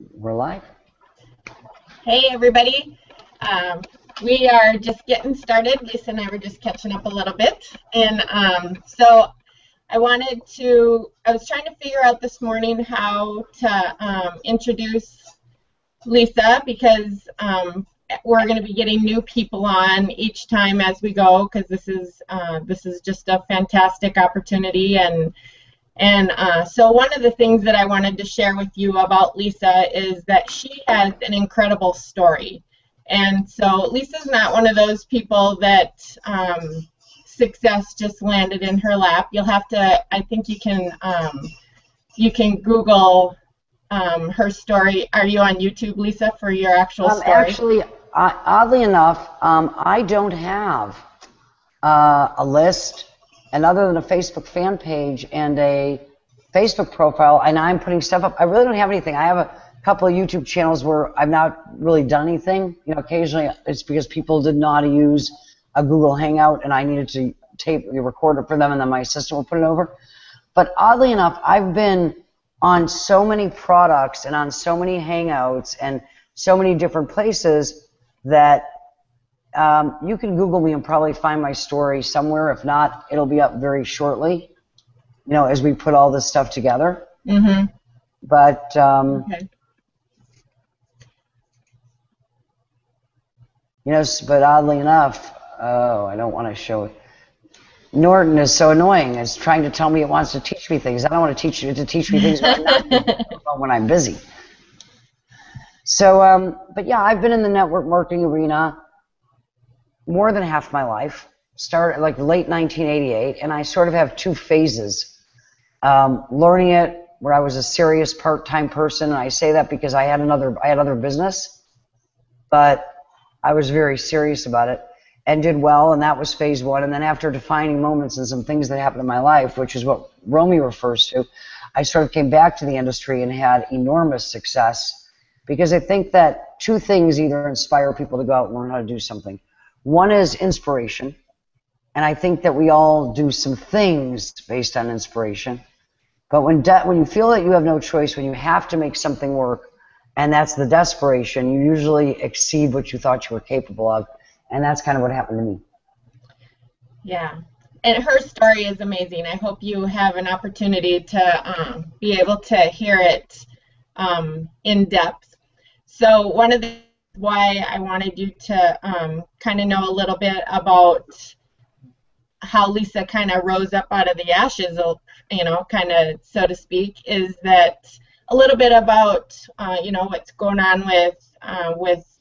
We're live. Hey everybody, we are just getting started. Lisa and I were just catching up a little bit, and so I was trying to figure out this morning how to introduce Lisa, because we're going to be getting new people on each time as we go, because this is just a fantastic opportunity. So one of the things that I wanted to share with you about Lisa is that she has an incredible story. And so Lisa's not one of those people that success just landed in her lap. You'll have to, I think you can Google her story. Are you on YouTube, Lisa, for your actual story? Actually, oddly enough, I don't have a list, and other than a Facebook fan page and a Facebook profile, and I'm putting stuff up. I really don't have anything. I have a couple of YouTube channels where I've not really done anything. You know, occasionally it's because people didn't know how to use a Google Hangout, and I needed to record it for them, and then my assistant will put it over. But oddly enough, I've been on so many products and on so many Hangouts and so many different places that you can Google me and probably find my story somewhere. If not, it'll be up very shortly, you know, as we put all this stuff together. Mm-hmm. But Okay. you know, but oddly enough, I don't want to show it. Norton is so annoying. It's trying to tell me it wants to teach me things. I don't want to teach you to teach me things when I'm not busy, when I'm busy. So, but yeah, I've been in the network marketing arena more than half my life. Started like late 1988, and I sort of have two phases. Learning it, where I was a serious part-time person, and I say that because I had other business, but I was very serious about it and did well, and that was phase one. And then after defining moments and some things that happened in my life, which is what Romy refers to, I sort of came back to the industry and had enormous success, because I think that two things either inspire people to go out and learn how to do something. One is inspiration, and I think that we all do some things based on inspiration. But when you feel that you have no choice, when you have to make something work, and that's the desperation, you usually exceed what you thought you were capable of, and that's kind of what happened to me. Yeah, and her story is amazing. I hope you have an opportunity to be able to hear it in depth. So one of the why I wanted you to kind of know a little bit about how Lisa kind of rose up out of the ashes, you know, kind of, so to speak, is that a little bit about, you know, what's going on with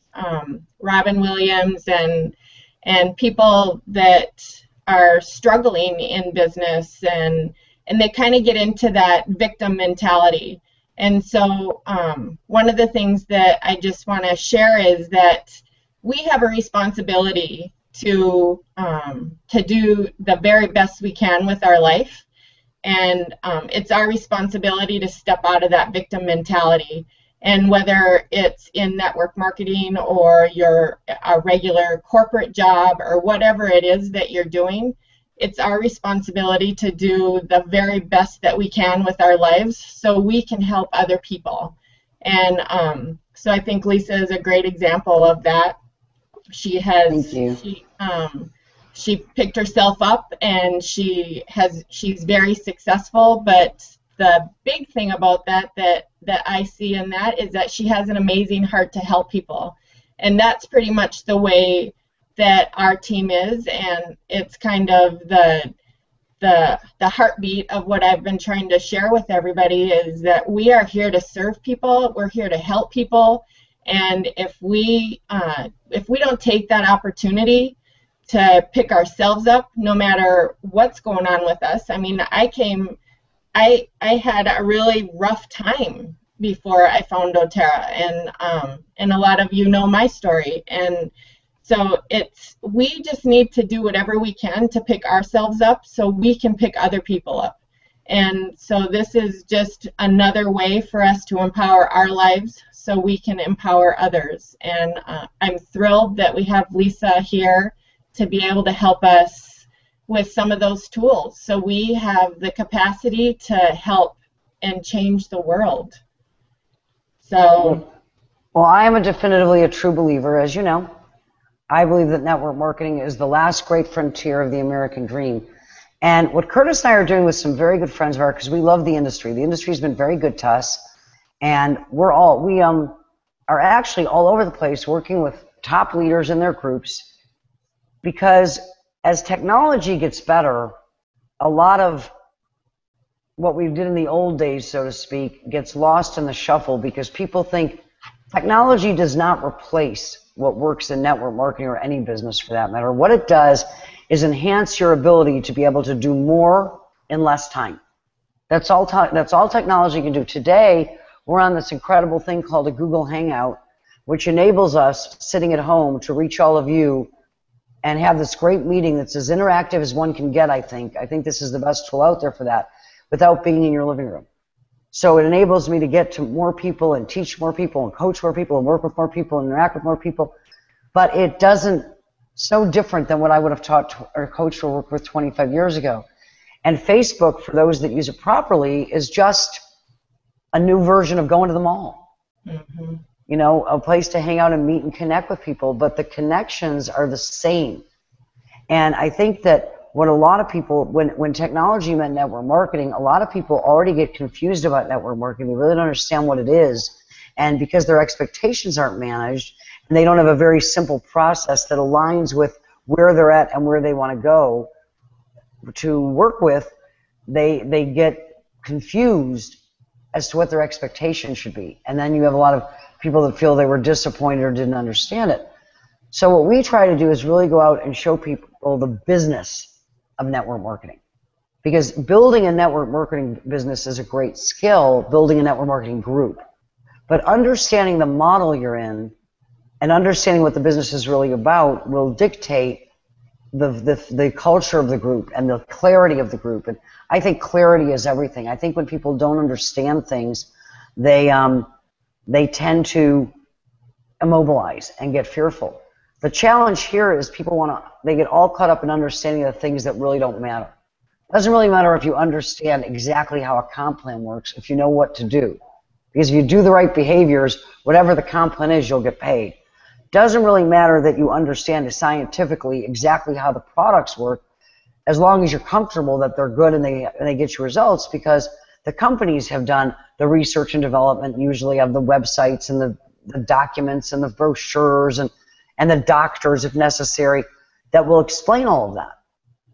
Robin Williams and people that are struggling in business, and they kind of get into that victim mentality. And so one of the things that I just want to share is that we have a responsibility to do the very best we can with our life, and it's our responsibility to step out of that victim mentality. And whether it's in network marketing or a regular corporate job or whatever it is that you're doing, it's our responsibility to do the very best that we can with our lives so we can help other people. And so I think Lisa is a great example of that. She picked herself up, and she's very successful, but the big thing about that I see in that is that she has an amazing heart to help people. And that's pretty much the way that our team is, and it's kind of the heartbeat of what I've been trying to share with everybody, is that we are here to serve people, we're here to help people, and if we don't take that opportunity to pick ourselves up, no matter what's going on with us. I mean, I had a really rough time before I found doTERRA, and a lot of you know my story, and so we just need to do whatever we can to pick ourselves up so we can pick other people up. And so this is just another way for us to empower our lives so we can empower others. And I'm thrilled that we have Lisa here to be able to help us with some of those tools, so we have the capacity to help and change the world. So, well, I am definitively a true believer, as you know. I believe that network marketing is the last great frontier of the American dream. And what Curtis and I are doing with some very good friends of ours, because we love the industry. The industry's been very good to us, and we are actually all over the place working with top leaders in their groups, because as technology gets better, a lot of what we did in the old days, so to speak, gets lost in the shuffle, because people think technology does not replace what works in network marketing or any business for that matter. What it does is enhance your ability to be able to do more in less time. That's all technology can do. Today, we're on this incredible thing called a Google Hangout, which enables us, sitting at home, to reach all of you and have this great meeting that's as interactive as one can get, I think. I think this is the best tool out there for that, without being in your living room. So it enables me to get to more people and teach more people and coach more people and work with more people and interact with more people. But it doesn't, so different than what I would have taught or coached or worked with 25 years ago. And Facebook, for those that use it properly, is just a new version of going to the mall. Mm-hmm. You know, a place to hang out and meet and connect with people, but the connections are the same. And I think that what a lot of people, when technology meant network marketing, a lot of people already get confused about network marketing. They really don't understand what it is. And because their expectations aren't managed, and they don't have a very simple process that aligns with where they're at and where they want to go to work with, they get confused as to what their expectations should be. And then you have a lot of people that feel they were disappointed or didn't understand it. So what we try to do is really go out and show people the business of network marketing. Because building a network marketing business is a great skill, building a network marketing group. But understanding the model you're in and understanding what the business is really about will dictate the culture of the group and the clarity of the group. And I think clarity is everything. I think when people don't understand things, they tend to immobilize and get fearful. The challenge here is they get all caught up in understanding the things that really don't matter. It doesn't really matter if you understand exactly how a comp plan works, if you know what to do. Because if you do the right behaviors, whatever the comp plan is, you'll get paid. It doesn't really matter that you understand scientifically exactly how the products work, as long as you're comfortable that they're good and they get you results, because the companies have done the research and development, usually of the websites and the documents and the brochures and the doctors, if necessary, that will explain all of that.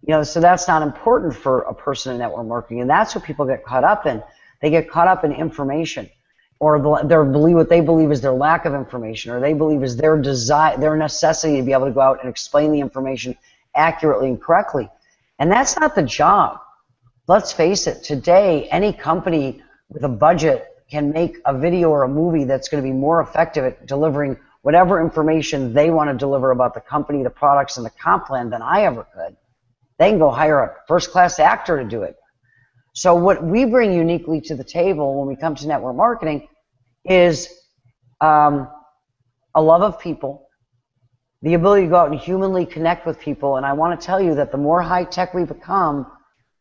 You know, so that's not important for a person in network marketing, and that's what people get caught up in. They get caught up in information, or what they believe is their lack of information, or they believe is their desire, their necessity to be able to go out and explain the information accurately and correctly. And that's not the job. Let's face it, today, any company with a budget can make a video or a movie that's going to be more effective at delivering whatever information they want to deliver about the company, the products, and the comp plan than I ever could. They can go hire a first-class actor to do it. So what we bring uniquely to the table when we come to network marketing is a love of people, the ability to go out and humanly connect with people. And I want to tell you that the more high-tech we become,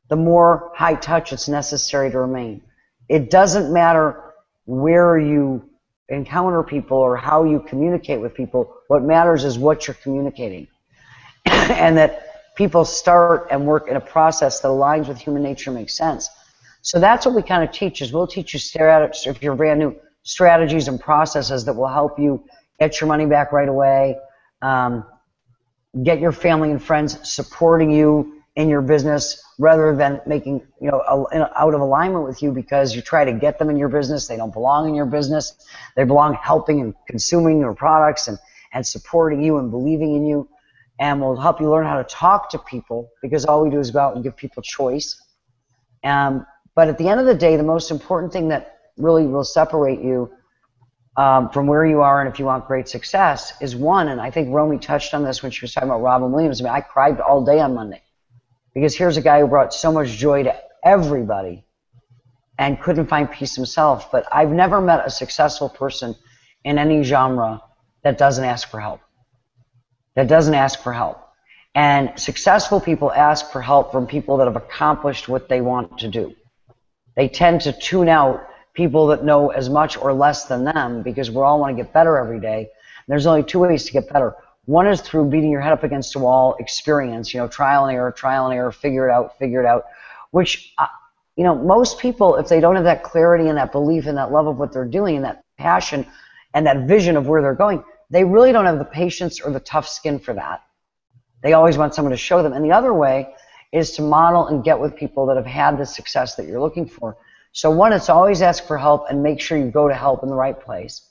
the more high-touch it's necessary to remain. It doesn't matter where you encounter people or how you communicate with people. What matters is what you're communicating. And that people start and work in a process that aligns with human nature and makes sense. So that's what we kind of teach, is we'll teach you, if you're brand new, strategies and processes that will help you get your money back right away, get your family and friends supporting you in your business rather than making, out of alignment with you because you try to get them in your business. They don't belong in your business. They belong helping and consuming your products and supporting you and believing in you. And we'll help you learn how to talk to people, because all we do is go out and give people choice. But at the end of the day, the most important thing that really will separate you from where you are and if you want great success is one, and I think Romy touched on this when she was talking about Robin Williams. I mean, I cried all day on Monday because here's a guy who brought so much joy to everybody and couldn't find peace himself. But I've never met a successful person in any genre that doesn't ask for help. And successful people ask for help from people that have accomplished what they want to do. They tend to tune out people that know as much or less than them, because we all want to get better every day. And there's only two ways to get better. One is through beating your head up against a wall, experience, trial and error, figure it out, which, most people, if they don't have that clarity and that belief and that love of what they're doing and that passion and that vision of where they're going, they really don't have the patience or the tough skin for that. They always want someone to show them. And the other way is to model and get with people that have had the success that you're looking for. So one, it's always ask for help and make sure you go to help in the right place.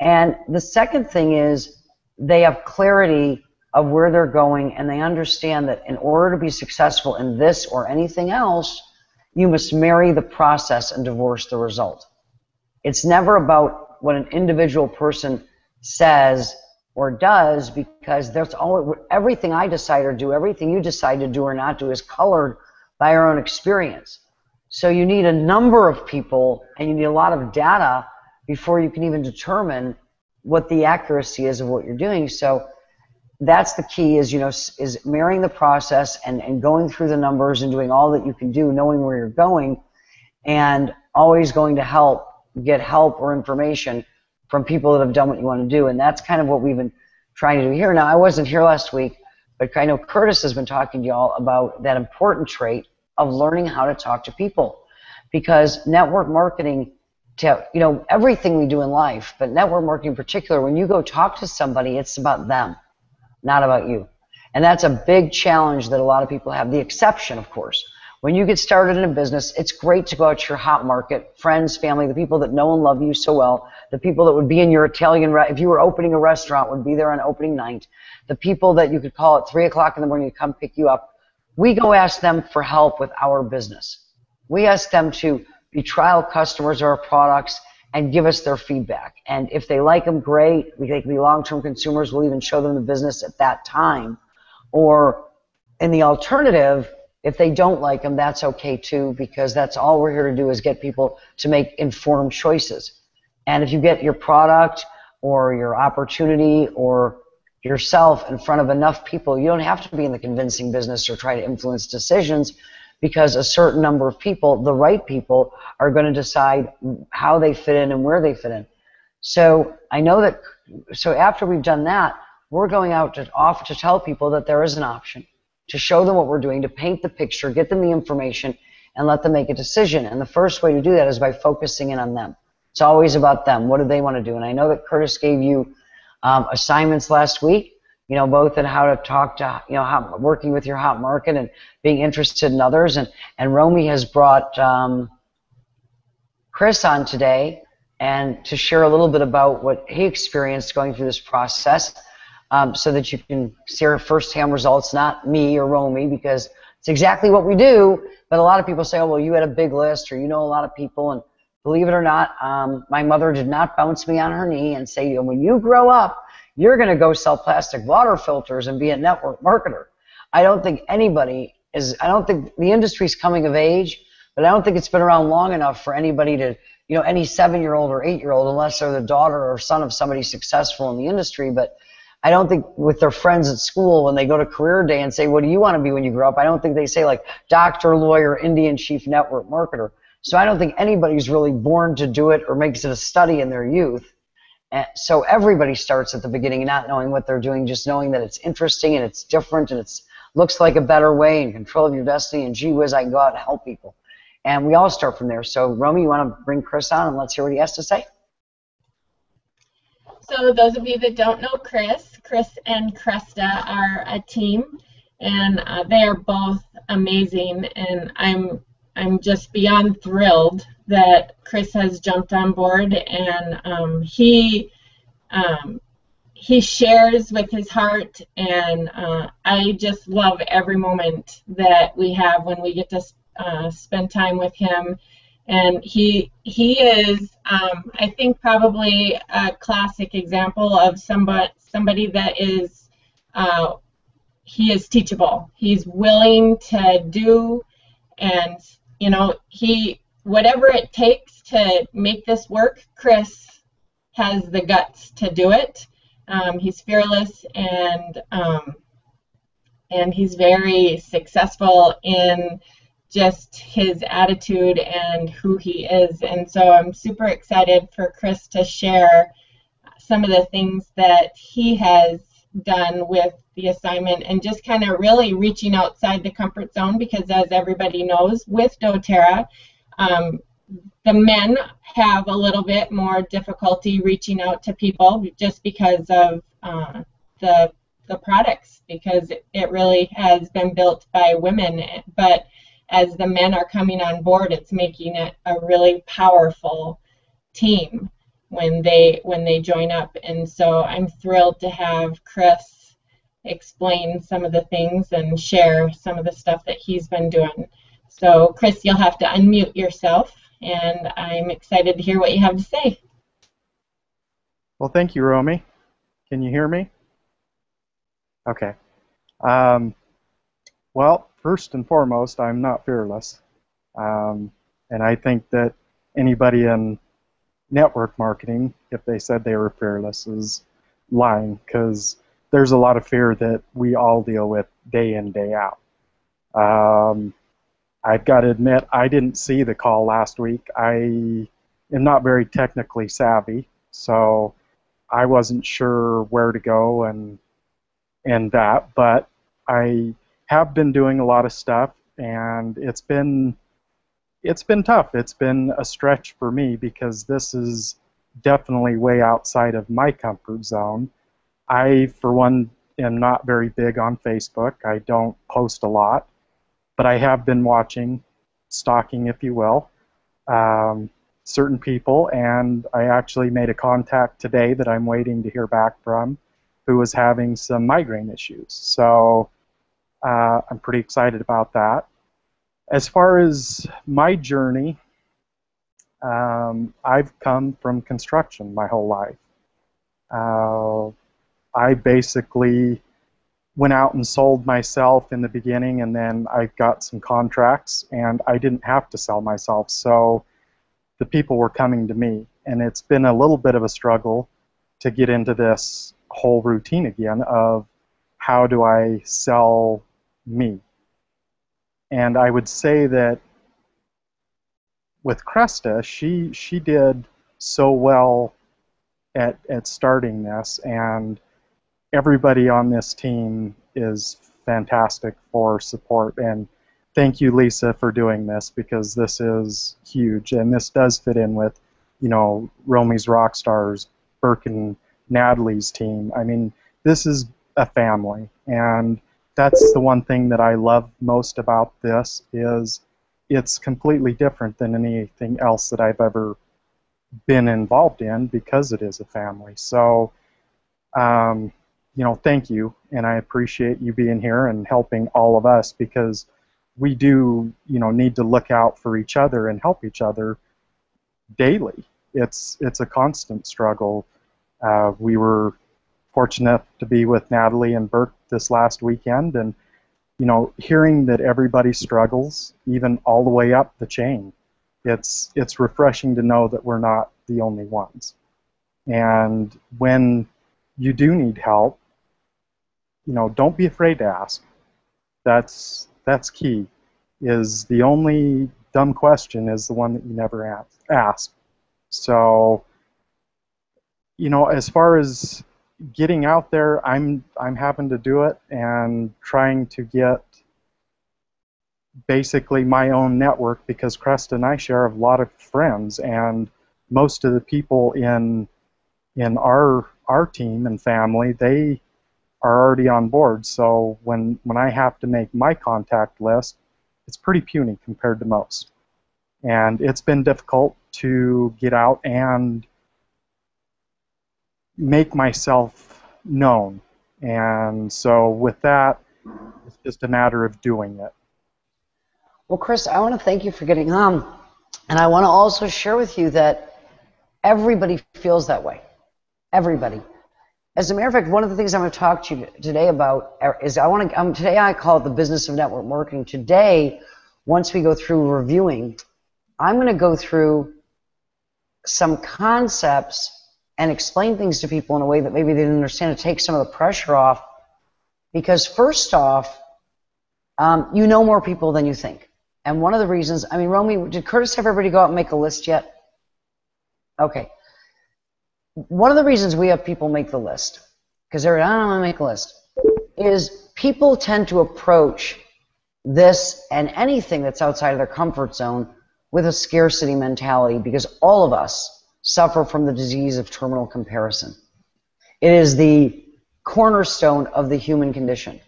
And the second thing is they have clarity of where they're going, and they understand that in order to be successful in this or anything else, you must marry the process and divorce the result. It's never about what an individual person says or does, because that's all. Everything I decide or do, everything you decide to do or not do is colored by our own experience. So you need a number of people and you need a lot of data before you can even determine what the accuracy is of what you're doing. So that's the key, is marrying the process and going through the numbers and doing all that you can do, knowing where you're going, and always going to get help or information from people that have done what you want to do. And that's kind of what we've been trying to do here. Now, I wasn't here last week, but I know Curtis has been talking to y'all about that important trait of learning how to talk to people, because network marketing, everything we do in life, but network marketing in particular, when you go talk to somebody, it's about them, not about you. And that's a big challenge that a lot of people have. The exception, of course. When you get started in a business, it's great to go out to your hot market, friends, family, the people that know and love you so well, the people that would be in your if you were opening a restaurant, would be there on opening night, the people that you could call at 3 o'clock in the morning to come pick you up. We go ask them for help with our business. We ask them to be trial customers of our products and give us their feedback. And if they like them, great. They can be long-term consumers. We'll even show them the business at that time. Or in the alternative, if they don't like them, that's okay too, because that's all we're here to do, is get people to make informed choices. And if you get your product or your opportunity or yourself in front of enough people, you don't have to be in the convincing business or try to influence decisions, because a certain number of people, the right people, are going to decide how they fit in and where they fit in. So I know that, so after we've done that, we're going out to tell people that there is an option, to show them what we're doing, to paint the picture, get them the information, and let them make a decision. And the first way to do that is by focusing in on them. It's always about them. What do they want to do? And I know that Curtis gave you assignments last week, both in how to talk to, how working with your hot market and being interested in others. And Romy has brought Chris on today and to share a little bit about what he experienced going through this process, so that you can see our firsthand results, not me or Romy, because it's exactly what we do. But a lot of people say, oh, well, you had a big list, or you know a lot of people. And believe it or not, my mother did not bounce me on her knee and say, when you grow up, you're going to go sell plastic water filters and be a network marketer. I don't think anybody is, I don't think the industry's coming of age, but I don't think it's been around long enough for anybody to, any 7-year-old or 8-year-old, unless they're the daughter or son of somebody successful in the industry. But I don't think with their friends at school, when they go to career day and say, what do you want to be when you grow up? I don't think they say like doctor, lawyer, Indian chief, network marketer. So I don't think anybody's really born to do it or makes it a study in their youth. And so everybody starts at the beginning not knowing what they're doing, just knowing that it's interesting and it's different and it looks like a better way and control of your destiny, and gee whiz, I can go out and help people. And we all start from there. So Romy, you want to bring Chris on and let's hear what he has to say? So those of you that don't know Chris and Cresta are a team, and they are both amazing, and I'm just beyond thrilled that Chris has jumped on board, and he shares with his heart, and I just love every moment that we have when we get to spend time with him. And he is, I think, probably a classic example of somebody that is, he is teachable. He's willing to do, and whatever it takes to make this work, Chris has the guts to do it. He's fearless, and he's very successful in just his attitude and who he is. And so I'm super excited for Chris to share some of the things that he has done with the assignment and just kind of really reaching outside the comfort zone, because as everybody knows, with doTERRA, the men have a little bit more difficulty reaching out to people just because of the products, because it really has been built by women. But as the men are coming on board, it's making it a really powerful team when they join up. And so I'm thrilled to have Chris explain some of the things and share some of the stuff that he's been doing. So Chris, you'll have to unmute yourself, and I'm excited to hear what you have to say. Well, thank you, Romy. Can you hear me? Okay. Well, first and foremost, I'm not fearless. And I think that anybody in network marketing, if they said they were fearless, is lying, because there's a lot of fear that we all deal with day in, day out. I've got to admit, I didn't see the call last week. I am not very technically savvy, so I wasn't sure where to go and that, but I have been doing a lot of stuff, and it's been tough. It's been a stretch for me, because this is definitely way outside of my comfort zone. I, for one, am not very big on Facebook. I don't post a lot, but I have been watching, stalking, if you will, certain people, and I actually made a contact today that I'm waiting to hear back from, who was having some migraine issues. So I'm pretty excited about that. As far as my journey, I've come from construction my whole life. I basically went out and sold myself in the beginning, and then I got some contracts, and I didn't have to sell myself, so the people were coming to me. And it's been a little bit of a struggle to get into this whole routine again of how do I sell me. And I would say that with Cresta, she did so well at starting this, and everybody on this team is fantastic for support. And thank you, Lisa, for doing this, because this is huge, and this does fit in with, you know, Romy's Rockstars, Burke and Natalie's team. I mean, this is a family, and that's the one thing that I love most about this, is it's completely different than anything else that I've ever been involved in, because it is a family. So, you know, thank you, and I appreciate you being here and helping all of us, because we do, you know, need to look out for each other and help each other daily. It's a constant struggle. We were fortunate to be with Natalie and Burke this last weekend, and you know, hearing that everybody struggles, even all the way up the chain, it's refreshing to know that we're not the only ones. And when you do need help, you know, don't be afraid to ask. That's key. Is the only dumb question is the one that you never ask. So, you know, as far as getting out there, I'm having to do it and trying to get basically my own network, because Cresta and I share a lot of friends, and most of the people in our team and family, they are already on board. So when I have to make my contact list, it's pretty puny compared to most. And it's been difficult to get out and make myself known. And so with that, it's just a matter of doing it. Well, Chris, I want to thank you for getting on. And I want to also share with you that everybody feels that way. Everybody. As a matter of fact, one of the things I'm going to talk to you today about is today I call it the business of network marketing. Today, once we go through reviewing, I'm going to go through some concepts and explain things to people in a way that maybe they didn't understand, to take some of the pressure off. Because first off, you know more people than you think. And one of the reasons, I mean, Romy, did Curtis have everybody go out and make a list yet? Okay. One of the reasons we have people make the list, because they're, I don't want to make a list, is people tend to approach this and anything that's outside of their comfort zone with a scarcity mentality, because all of us suffer from the disease of terminal comparison. It is the cornerstone of the human condition.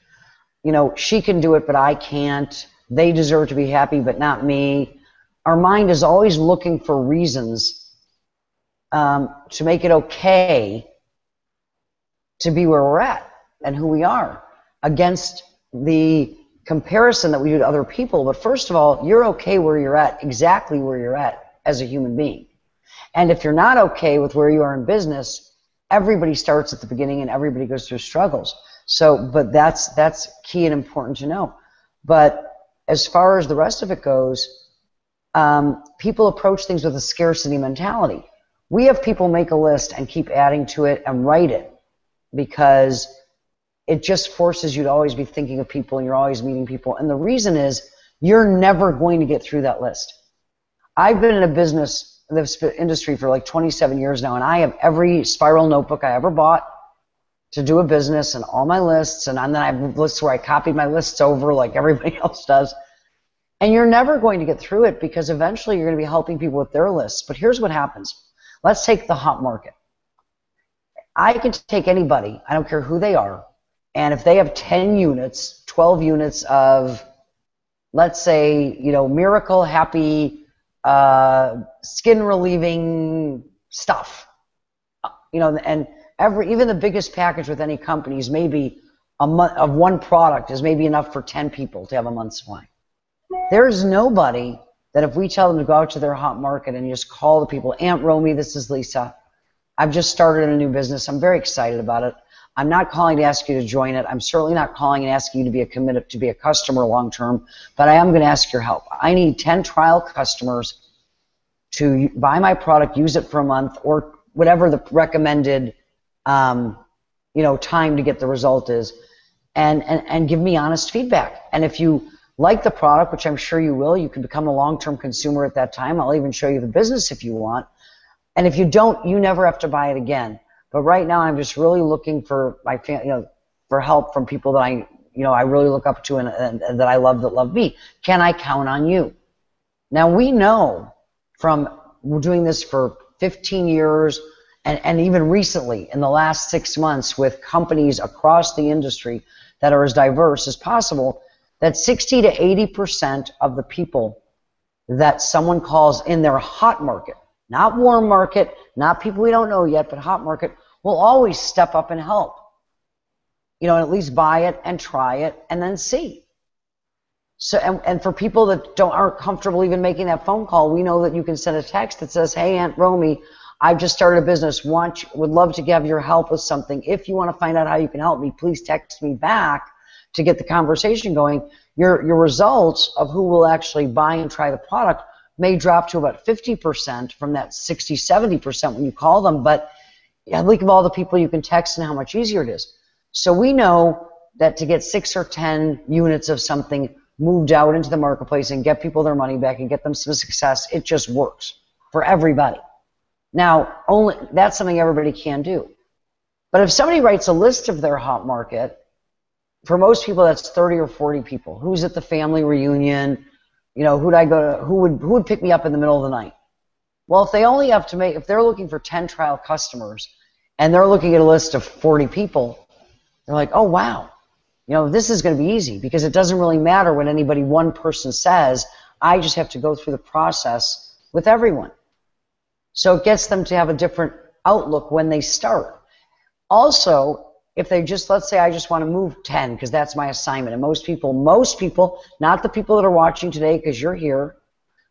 You know, she can do it, but I can't. They deserve to be happy, but not me. Our mind is always looking for reasons to make it okay to be where we're at and who we are against the comparison that we do to other people. But first of all, you're okay where you're at, exactly where you're at as a human being. And if you're not okay with where you are in business, everybody starts at the beginning and everybody goes through struggles. So, but that's key and important to know. But as far as the rest of it goes, people approach things with a scarcity mentality. We have people make a list and keep adding to it and write it because it just forces you to always be thinking of people and you're always meeting people. And the reason is you're never going to get through that list. I've been in a business, this industry for like 27 years now, and I have every spiral notebook I ever bought to do a business and all my lists, and then I have lists where I copied my lists over like everybody else does. And you're never going to get through it because eventually you're going to be helping people with their lists. But here's what happens. Let's take the hot market. I can take anybody, I don't care who they are, and if they have 10 units, 12 units of, let's say, you know, miracle happy skin relieving stuff, you know, and even the biggest package with any company is maybe a month of one product is maybe enough for 10 people to have a month's supply. There's nobody that if we tell them to go out to their hot market and you just call the people, Aunt Romy, this is Lisa. I've just started a new business. I'm very excited about it. I'm not calling to ask you to join it. I'm certainly not calling and asking you to be a customer long term, but I am going to ask your help. I need 10 trial customers to buy my product, use it for a month, or whatever the recommended time to get the result is, and give me honest feedback. And if you like the product, which I'm sure you will, you can become a long-term consumer at that time. I'll even show you the business if you want. And if you don't, you never have to buy it again. But right now, I'm just really looking for for help from people that I really look up to and that I love, that love me. Can I count on you? Now we know from doing this for 15 years and even recently in the last 6 months with companies across the industry that are as diverse as possible, that 60 to 80% of the people that someone calls in their hot market, not warm market, not people we don't know yet, but hot market, will always step up and help. And at least buy it and try it and then see. So, and for people that aren't comfortable even making that phone call, we know that you can send a text that says, hey, Aunt Romy, I've just started a business, would love to have your help with something. If you want to find out how you can help me, please text me back to get the conversation going. Your results of who will actually buy and try the product may drop to about 50% from that 60, 70% when you call them, but think of all the people you can text and how much easier it is. So we know that to get 6 or 10 units of something moved out into the marketplace and get people their money back and get them some success, it just works for everybody. Now, that's something everybody can do. But if somebody writes a list of their hot market, for most people that's 30 or 40 people. Who's at the family reunion? Who'd I go to? Who would pick me up in the middle of the night? Well, if they're looking for 10 trial customers and they're looking at a list of 40 people, they're like, oh wow, this is going to be easy because it doesn't really matter what one person says. I just have to go through the process with everyone. So it gets them to have a different outlook when they start. Also, if they let's say I just want to move 10 because that's my assignment, and most people, not the people that are watching today because you're here,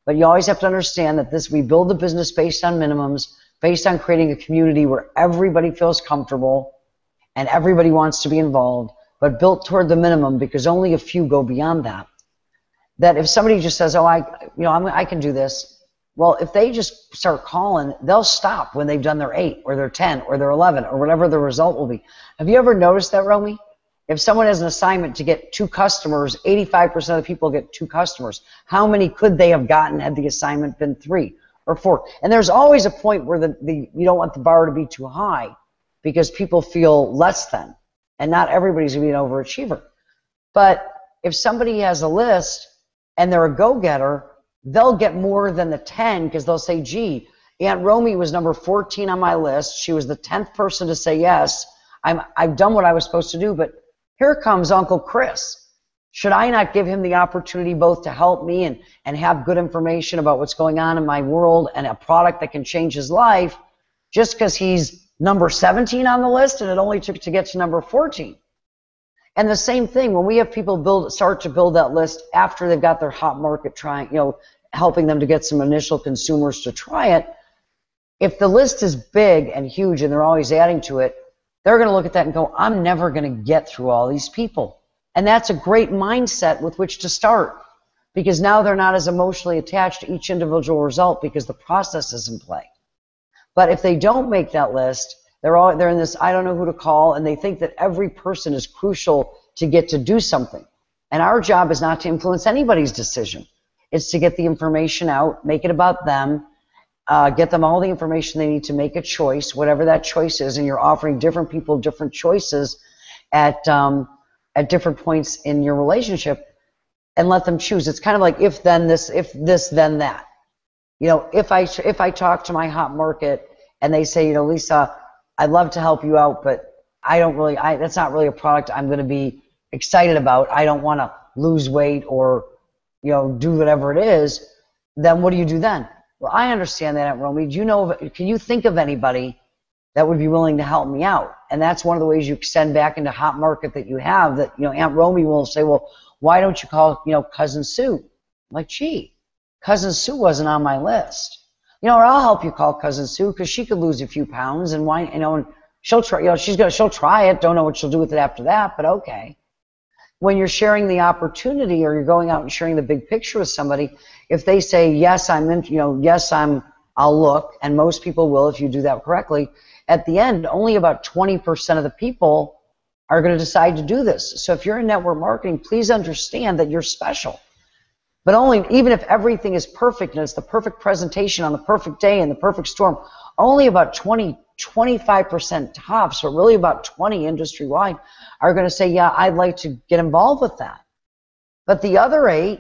but you always have to understand that we build the business based on minimums, based on creating a community where everybody feels comfortable and everybody wants to be involved, but built toward the minimum because only a few go beyond that. That if somebody just says, oh, I can do this, well, if they just start calling, they'll stop when they've done their 8 or their 10 or their 11 or whatever the result will be. Have you ever noticed that, Romy? If someone has an assignment to get 2 customers, 85% of the people get 2 customers. How many could they have gotten had the assignment been 3 or 4? And there's always a point where you don't want the bar to be too high because people feel less than. And not everybody's going to be an overachiever. But if somebody has a list and they're a go-getter, they'll get more than the 10 because they'll say, gee, Aunt Romy was number 14 on my list. She was the 10th person to say yes. I've done what I was supposed to do, but here comes Uncle Chris. Should I not give him the opportunity both to help me and have good information about what's going on in my world and a product that can change his life just because he's number 17 on the list and it only took to get to number 14? And the same thing, when we have people start to build that list after they've got their hot market helping them to get some initial consumers to try it, if the list is big and huge and they're always adding to it, they're going to look at that and go, I'm never going to get through all these people. And that's a great mindset with which to start, because now they're not as emotionally attached to each individual result because the process is in play. But if they don't make that list, they're in this I don't know who to call, and they think that every person is crucial to get to do something. And our job is not to influence anybody's decision. It's to get the information out, make it about them, get them all the information they need to make a choice, whatever that choice is, and you're offering different people different choices at different points in your relationship, and let them choose. It's kind of like if then this, then that. If I talk to my hot market and they say, Lisa, I'd love to help you out, but that's not really a product I'm going to be excited about. I don't want to lose weight or, do whatever it is. Then what do you do then? Well, I understand that, Aunt Romy. Can you think of anybody that would be willing to help me out? And that's one of the ways you extend back into hot market that you have, that, Aunt Romy will say, well, why don't you call, Cousin Sue? I'm like, gee, Cousin Sue wasn't on my list. Or I'll help you call Cousin Sue because she could lose a few pounds and why, and she'll try, she'll try it. Don't know what she'll do with it after that, but okay. When you're sharing the opportunity or you're going out and sharing the big picture with somebody, if they say, yes, I'll look, and most people will if you do that correctly, at the end, only about 20% of the people are going to decide to do this. So if you're in network marketing, please understand that you're special. But even if everything is perfect and it's the perfect presentation on the perfect day and the perfect storm, only about 25% tops, but really about 20 industry-wide, are going to say, yeah, I'd like to get involved with that. But the other 8,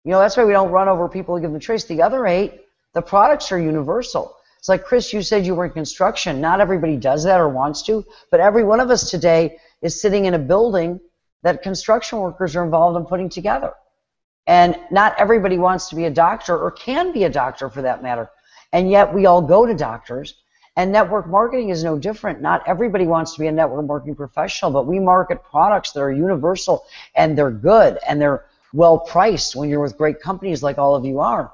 that's why we don't run over people and give them choice. The other 8, the products are universal. It's like, Chris, you said you were in construction. Not everybody does that or wants to, but every one of us today is sitting in a building that construction workers are involved in putting together. And not everybody wants to be a doctor or can be a doctor for that matter. And yet we all go to doctors. And network marketing is no different. Not everybody wants to be a network marketing professional, but we market products that are universal and they're good and they're well priced when you're with great companies like all of you are.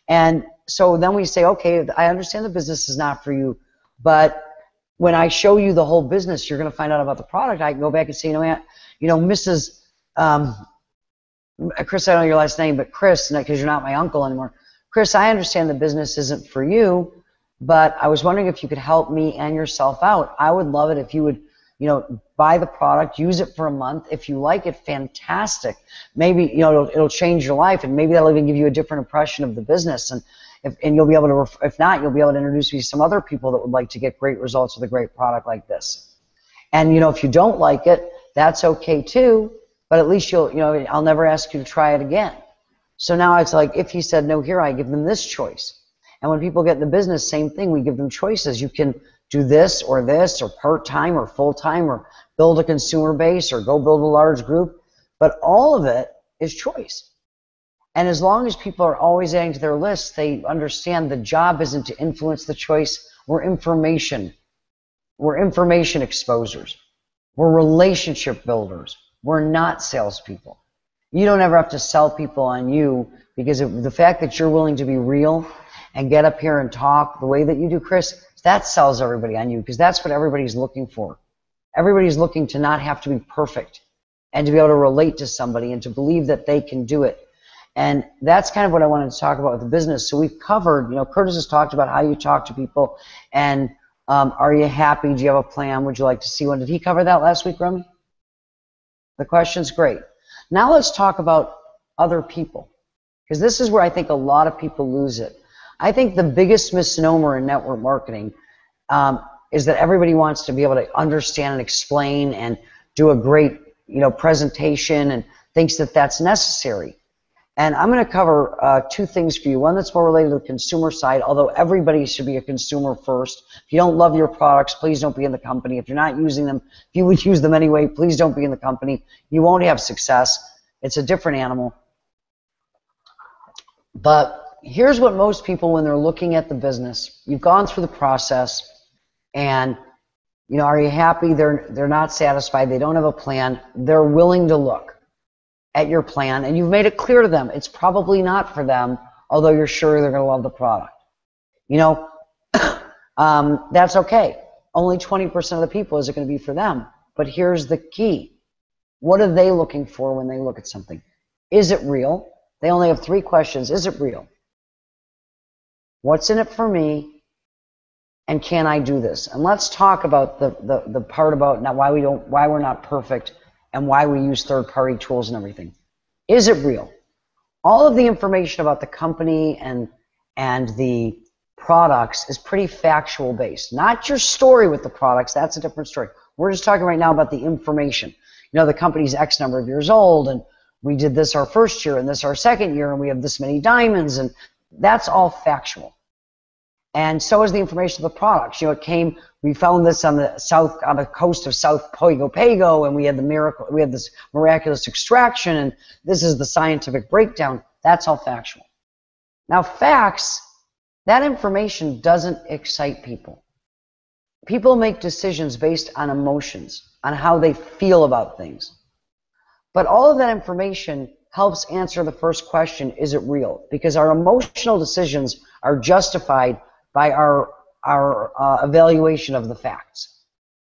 And so then we say, okay, I understand the business is not for you, but when I show you the whole business, you're going to find out about the product. I can go back and say, Mrs. Chris, I don't know your last name, but Chris, because you're not my uncle anymore. Chris, I understand the business isn't for you, but I was wondering if you could help me and yourself out. I would love it if you would, buy the product, use it for a month. If you like it, fantastic. Maybe, it'll change your life, and maybe that'll even give you a different impression of the business. And you'll be able to, if not, you'll be able to introduce me to some other people that would like to get great results with a great product like this. And, if you don't like it, that's okay too. But at least I'll never ask you to try it again. So now it's like, if he said no here, I give them this choice. And when people get in the business, same thing, we give them choices. You can do this or part-time or full-time or build a consumer base or go build a large group. But all of it is choice. And as long as people are always adding to their list, they understand the job isn't to influence the choice. We're information. We're information exposers. We're relationship builders. We're not salespeople. You don't ever have to sell people on you, because the fact that you're willing to be real and get up here and talk the way that you do, Chris, that sells everybody on you, because that's what everybody's looking for. Everybody's looking to not have to be perfect and to be able to relate to somebody and to believe that they can do it. And that's kind of what I wanted to talk about with the business. So we've covered, Curtis has talked about how you talk to people and are you happy? Do you have a plan? Would you like to see one? Did he cover that last week, Romy? The question's great. Now let's talk about other people, because this is where I think a lot of people lose it. I think the biggest misnomer in network marketing is that everybody wants to be able to understand and explain and do a great, presentation, and thinks that that's necessary. And I'm going to cover two things for you. One that's more related to the consumer side, although everybody should be a consumer first. If you don't love your products, please don't be in the company. If you're not using them, if you would use them anyway, please don't be in the company. You won't have success. It's a different animal. But here's what most people, when they're looking at the business, you've gone through the process, and are you happy? They're not satisfied. They don't have a plan. They're willing to look at your plan, and you've made it clear to them it's probably not for them, although you're sure they're going to love the product. That's okay. Only 20% of the people is it going to be for them. But here's the key. What are they looking for when they look at something? Is it real? They only have 3 questions. Is it real? What's in it for me? And can I do this? And let's talk about the part about now why we're not perfect, and why we use third-party tools and everything. Is it real? All of the information about the company and the products is pretty factual based. Not your story with the products, that's a different story. We're just talking right now about the information. The company's X number of years old, and we did this our first year, and this our second year, and we have this many diamonds, and that's all factual. And so is the information of the products. We found this on the coast of South Pago Pago, and we had this miraculous extraction, and this is the scientific breakdown. That's all factual. Now, facts, that information doesn't excite people. People make decisions based on emotions, on how they feel about things. But all of that information helps answer the first question, is it real? Because our emotional decisions are justified by our evaluation of the facts.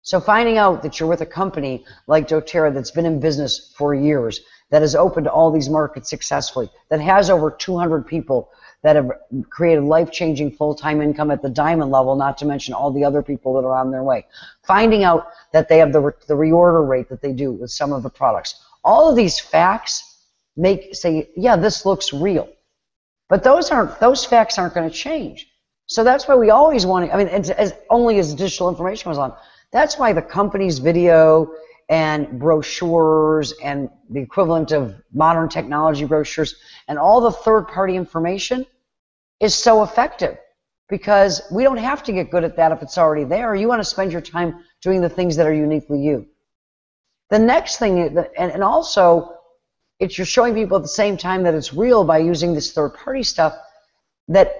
So finding out that you're with a company like doTERRA that's been in business for years, that has opened all these markets successfully, that has over 200 people that have created life-changing full-time income at the diamond level, not to mention all the other people that are on their way. Finding out that they have the reorder rate that they do with some of the products. All of these facts say, yeah, this looks real. But those facts aren't going to change. So that's why we always want to, only as digital information comes on, that's why the company's video and brochures and the equivalent of modern technology brochures and all the third-party information is so effective, because we don't have to get good at that if it's already there. You want to spend your time doing the things that are uniquely you. The next thing, and also, you're showing people at the same time that it's real by using this third-party stuff, that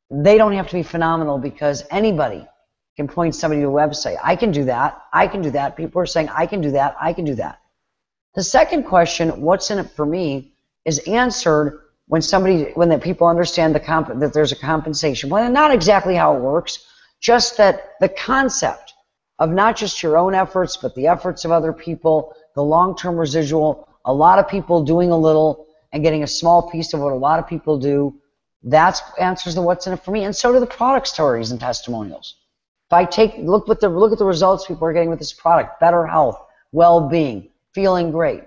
they don't have to be phenomenal, because anybody can point somebody to a website. I can do that. I can do that. People are saying, I can do that. I can do that. The second question, what's in it for me, is answered when the people understand that there's a compensation. Well, not exactly how it works, just that the concept of not just your own efforts, but the efforts of other people, the long-term residual, a lot of people doing a little and getting a small piece of what a lot of people do, that answers the what's in it for me. And so do the product stories and testimonials. If I look at the results people are getting with this product, better health, well-being, feeling great,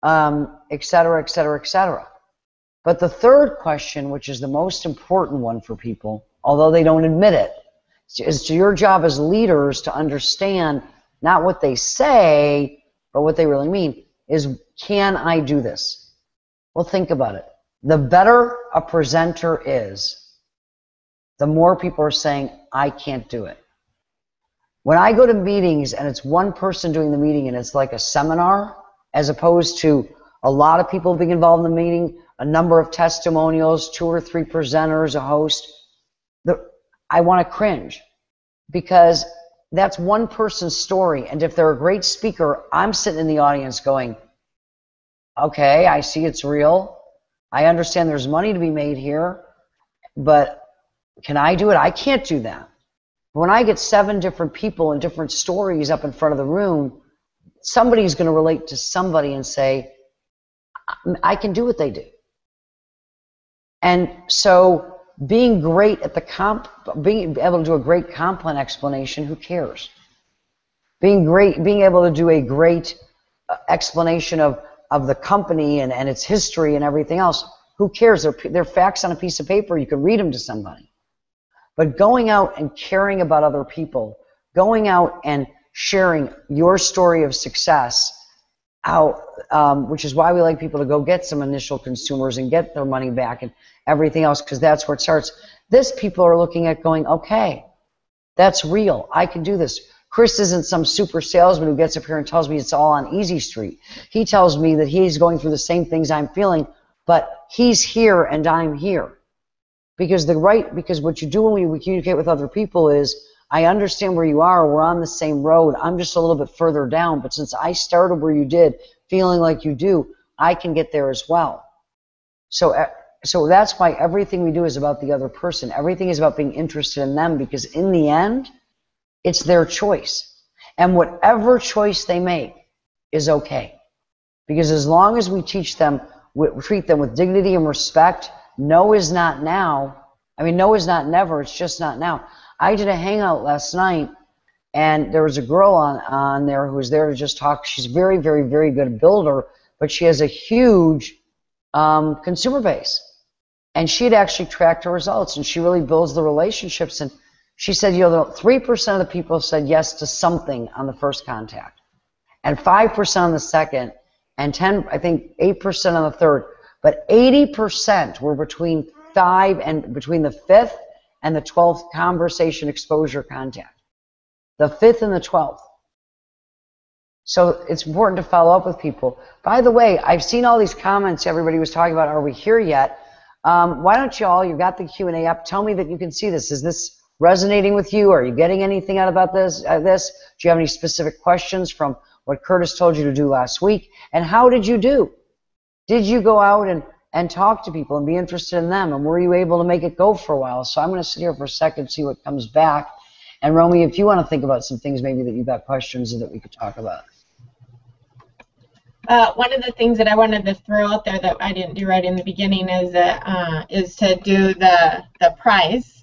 et cetera, et cetera, et cetera. But the third question, which is the most important one for people, although they don't admit it, is to your job as leaders to understand not what they say, but what they really mean, is, can I do this? Well, think about it. The better a presenter is, the more people are saying, I can't do it. When I go to meetings and it's one person doing the meeting and it's like a seminar, as opposed to a lot of people being involved in the meeting, a number of testimonials, 2 or 3 presenters, a host, I want to cringe, because that's one person's story. And if they're a great speaker, I'm sitting in the audience going, okay, I see it's real. I understand there's money to be made here, but can I do it? I can't do that. When I get 7 different people and different stories up in front of the room, somebody's going to relate to somebody and say, I can do what they do. And so being great at being able to do a great comp plan explanation, who cares? Being able to do a great explanation of the company and its history and everything else. Who cares? They're facts on a piece of paper. You can read them to somebody. But going out and caring about other people, going out and sharing your story of success out, which is why we like people to go get some initial consumers and get their money back and everything else, because that's where it starts. This people are looking at going, okay, that's real. I can do this. Chris isn't some super salesman who gets up here and tells me it's all on easy street. He tells me that he's going through the same things I'm feeling, but he's here and I'm here. Because what you do when we communicate with other people is, I understand where you are, we're on the same road, I'm just a little bit further down, but since I started where you did, feeling like you do, I can get there as well. So that's why everything we do is about the other person. Everything is about being interested in them, because in the end, it's their choice. And whatever choice they make is okay. Because as long as we treat them with dignity and respect, no is not now. I mean, no is not never, it's just not now. I did a hangout last night, and there was a girl on there who was there to just talk. She's very, very, very good builder, but she has a huge consumer base. And she had actually tracked her results, and she really builds the relationships. And she said, 3% of the people said yes to something on the first contact, and 5% on the second, and 8% on the third. But 80% were between the 5th and the 12th conversation exposure contact. The 5th and the 12th. So it's important to follow up with people. By the way, I've seen all these comments everybody was talking about, are we here yet? Why don't you all, you've got the Q&A up, tell me that you can see this. Is this resonating with you? Are you getting anything out about this? Do you have any specific questions from what Curtis told you to do last week? And how did you do? Did you go out and talk to people and be interested in them? And were you able to make it go for a while? So I'm going to sit here for a second, see what comes back. And Romy, if you want to think about some things maybe that you've got questions that we could talk about. One of the things that I wanted to throw out there that I didn't do right in the beginning is to do the prize.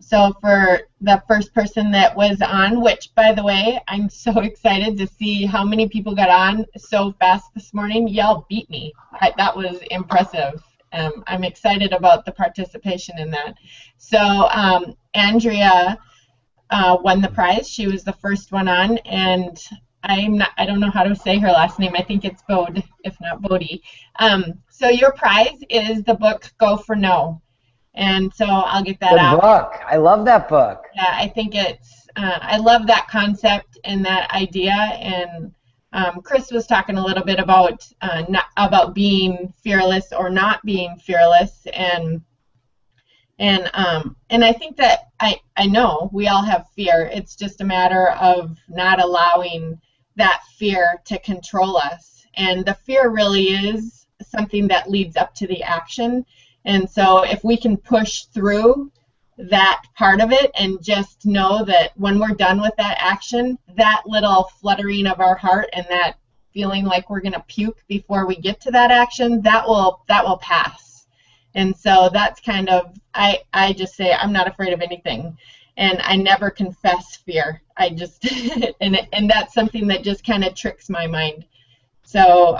So for the first person that was on, which, by the way, I'm so excited to see how many people got on so fast this morning. Y'all beat me. That was impressive. I'm excited about the participation in that. So Andrea won the prize. She was the first one on, and I don't know how to say her last name. I think it's Bode, if not Bodie. So your prize is the book Go for No. And so I'll get that out. Good book. I love that book. Yeah, I think it's, I love that concept and that idea. And Chris was talking a little bit about being fearless or not being fearless. And I think that I know we all have fear. It's just a matter of not allowing that fear to control us. And the fear really is something that leads up to the action. And so if we can push through that part of it and just know that when we're done with that action, that little fluttering of our heart and that feeling like we're going to puke before we get to that action, that will pass. And so that's kind of, I just say I'm not afraid of anything. And I never confess fear. I just, and that's something that just kind of tricks my mind. So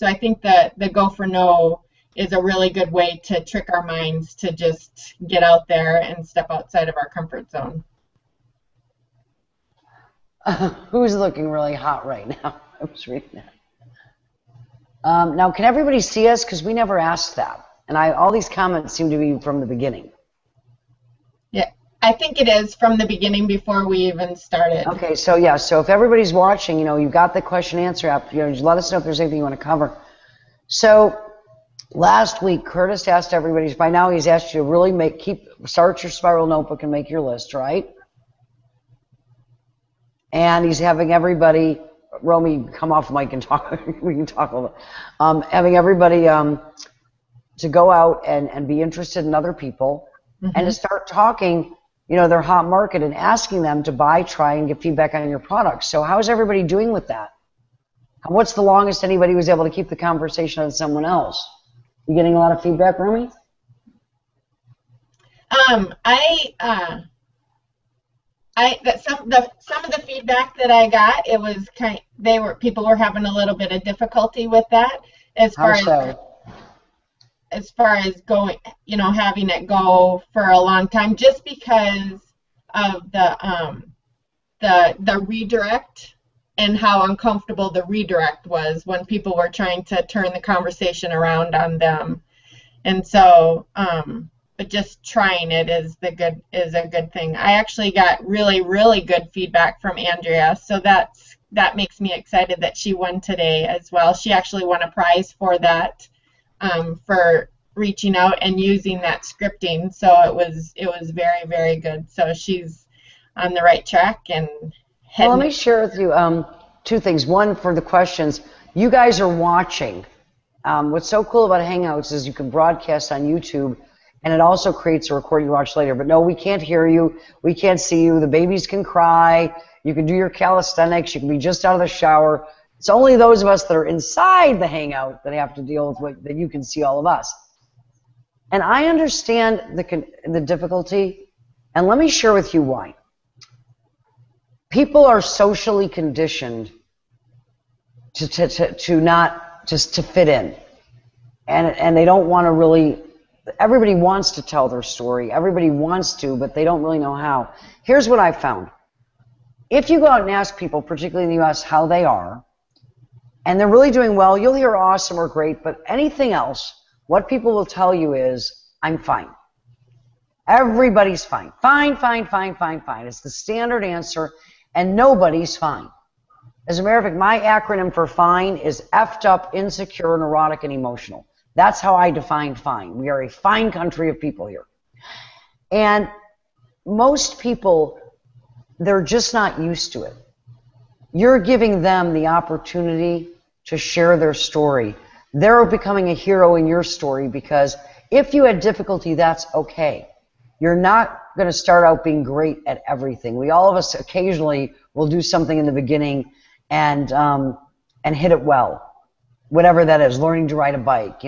I think that the Go for No is a really good way to trick our minds to just get out there and step outside of our comfort zone. Who's looking really hot right now? I was reading that. Now, can everybody see us? Because we never asked that. And all these comments seem to be from the beginning. Yeah, I think it is from the beginning before we even started. Okay, so yeah, so if everybody's watching, you've got the question and answer app, just let us know if there's anything you want to cover. So last week, Curtis asked everybody, by now he's asked you to really start your spiral notebook and make your list, right? And he's having everybody, Romy, come off mic and talk, we can talk a little bit. Having everybody to go out and be interested in other people, mm-hmm. and to start talking, their hot market and asking them to buy, try, and get feedback on your products. So how's everybody doing with that? What's the longest anybody was able to keep the conversation on someone else? You getting a lot of feedback, Romy? I Some of the feedback that I got, it was people were having a little bit of difficulty with that as far as going, having it go for a long time, just because of the redirect and how uncomfortable the redirect was when people were trying to turn the conversation around on them. And so, but just trying it is a good thing. I actually got really, really good feedback from Andrea, so that makes me excited that she won today as well. She actually won a prize for that, for reaching out and using that scripting. So it was very, very good. So she's on the right track and heading. Well, let me share with you two things. One, for the questions, you guys are watching. What's so cool about Hangouts is you can broadcast on YouTube, and it also creates a recording you watch later. But no, we can't hear you. We can't see you. The babies can cry. You can do your calisthenics. You can be just out of the shower. It's only those of us that are inside the Hangout that have to deal with what that you can see all of us. And I understand the difficulty, and let me share with you why. People are socially conditioned to not just to fit in, and they don't want to really. Everybody wants to tell their story. Everybody wants to, but they don't really know how. Here's what I found. If you go out and ask people, particularly in the U.S., how they are, and they're really doing well, you'll hear awesome or great, but anything else, what people will tell you is, I'm fine. Everybody's fine. Fine, fine, fine, fine, fine. It's the standard answer, and nobody's fine. As a matter of fact, my acronym for FINE is effed up, insecure, neurotic, and emotional. That's how I define fine. We are a fine country of people here. And most people, they're just not used to it. You're giving them the opportunity to share their story. They're becoming a hero in your story, because if you had difficulty, that's okay. You're not going to start out being great at everything. All of us occasionally will do something in the beginning and hit it well. Whatever that is, learning to ride a bike.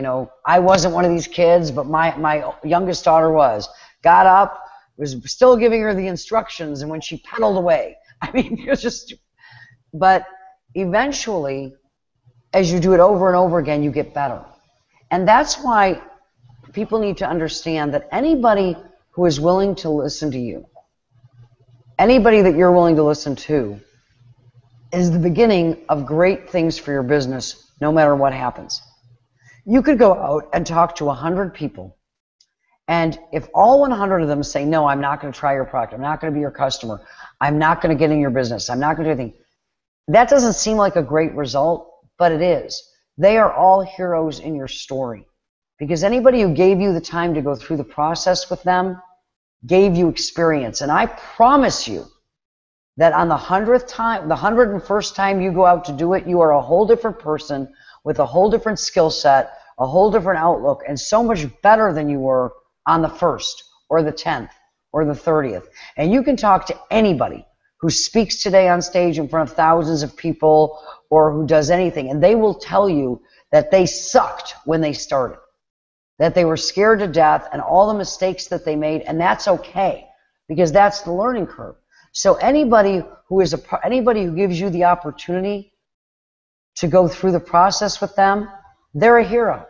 I wasn't one of these kids, but my youngest daughter was. Got up, was still giving her the instructions, and when she pedaled away, I mean, it was just. But eventually, as you do it over and over again, you get better. And that's why people need to understand that anybody who is willing to listen to you, anybody that you're willing to listen to, is the beginning of great things for your business, no matter what happens. You could go out and talk to 100 people, and if all 100 of them say, no, I'm not going to try your product, I'm not going to be your customer, I'm not going to get in your business, I'm not going to do anything, that doesn't seem like a great result, but it is. They are all heroes in your story, because anybody who gave you the time to go through the process with them gave you experience. And I promise you that on the 100th time, the 101st time you go out to do it, you are a whole different person with a whole different skill set, a whole different outlook, and so much better than you were on the 1st or the 10th or the 30th. And you can talk to anybody who speaks today on stage in front of thousands of people or who does anything, and they will tell you that they sucked when they started, that they were scared to death and all the mistakes that they made, and that's okay, because that's the learning curve. So anybody who gives you the opportunity to go through the process with them, they're a hero.